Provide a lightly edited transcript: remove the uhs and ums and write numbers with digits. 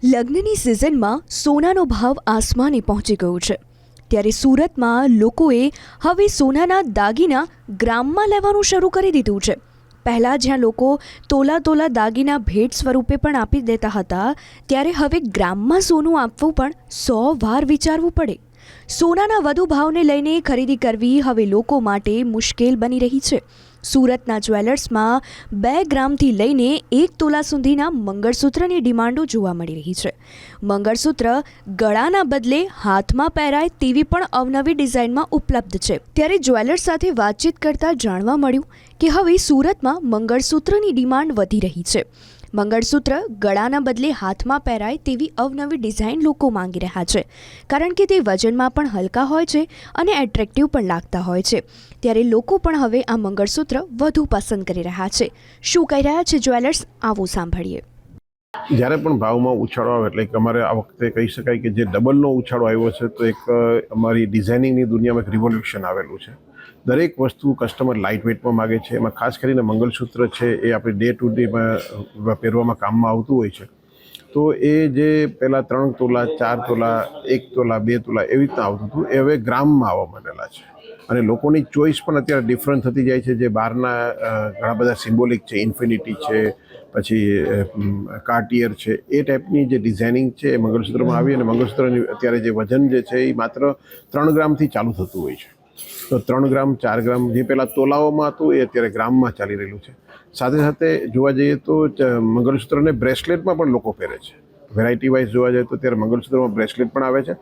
લગ્નની સિઝનમાં સોનાનો ભાવ આસમાને પહોંચી ગયો છે ત્યારે સુરતમાં લોકોએ હવે સોનાના દાગીના ગ્રામમાં લેવાનું શરૂ કરી દીધું છે। પહેલાં જ્યાં લોકો તોલા દાગીના ભેટ સ્વરૂપે પણ આપી દેતા હતા ત્યારે હવે ગ્રામમાં સોનું આપવું પણ 100 વાર વિચારવું પડે। સોનાના વધુ ભાવને લઈને ખરીદી કરવી હવે લોકો માટે મુશ્કેલ બની રહી છે। સુરતના જ્વેલર્સમાં 2 ગ્રામથી લઈને 1 તોલા સુધીના મંગળસૂત્રની ડિમાન્ડો જોવા મળી રહી છે। મંગળસૂત્ર ગળાના બદલે હાથમાં પહેરાય તેવી પણ અવનવી ડિઝાઇનમાં ઉપલબ્ધ છે। ત્યારે જ્વેલર્સ સાથે વાતચીત કરતાં જાણવા મળ્યું કે હવે સુરતમાં મંગળસૂત્રની ડિમાન્ડ વધી રહી છે। મંગળસૂત્ર ગળાના બદલે હાથમાં પહેરાય તેવી અવનવી ડિઝાઇન લોકો માંગી રહ્યા છે કારણ કે તે વજનમાં પણ હલકા હોય છે અને એટ્રેક્ટિવ પણ લાગતા હોય છે। ત્યારે લોકો પણ હવે આ મંગળસૂત્ર વધુ પસંદ કરી રહ્યા છે। શું કહી રહ્યા છે જ્વેલર્સ, આવો સાંભળીએ। જ્યારે પણ ભાવમાં ઉછાળો આવે એટલે કે અમારે આ વખતે કહી શકાય કે જે ડબલનો ઉછાળો આવ્યો છે તો એક અમારી ડિઝાઇનિંગની દુનિયામાં એક રિવોલ્યુશન આવેલું છે। દરેક વસ્તુ કસ્ટમર લાઇટ વેઇટમાં માગે છે, એમાં ખાસ કરીને મંગળસૂત્ર છે એ આપણે ડે ટુ ડેમાં પહેરવામાં કામમાં આવતું હોય છે। તો એ જે પહેલાં 3 તોલા 4 તોલા 1 તોલા 2 તોલા એવી રીતના આવતું હતું એ હવે ગ્રામમાં આવવા માંડેલા છે અને લોકોની ચોઈસ પણ અત્યારે ડિફરન્ટ થતી જાય છે। જે બહારના ઘણા બધા સિમ્બોલિક છે, ઇન્ફિનિટી છે, પછી કાર્ટિયર છે, એ ટાઈપની જે ડિઝાઇનિંગ છે એ મંગળસૂત્રમાં આવી અને મંગળસૂત્રની અત્યારે જે વજન જે છે એ માત્ર 3 ગ્રામથી ચાલુ થતું હોય છે। તો 3 ગ્રામ 4 ગ્રામ જે પહેલાં તોલાઓમાં હતું એ અત્યારે ગ્રામમાં ચાલી રહેલું છે। સાથે સાથે જોવા જઈએ તો મંગળસૂત્રને બ્રેસલેટમાં પણ લોકો પહેરે છે। વેરાયટી વાઇઝ જોવા જાય તો ત્યારે મંગળસૂત્રમાં બ્રેસલેટ પણ આવે છે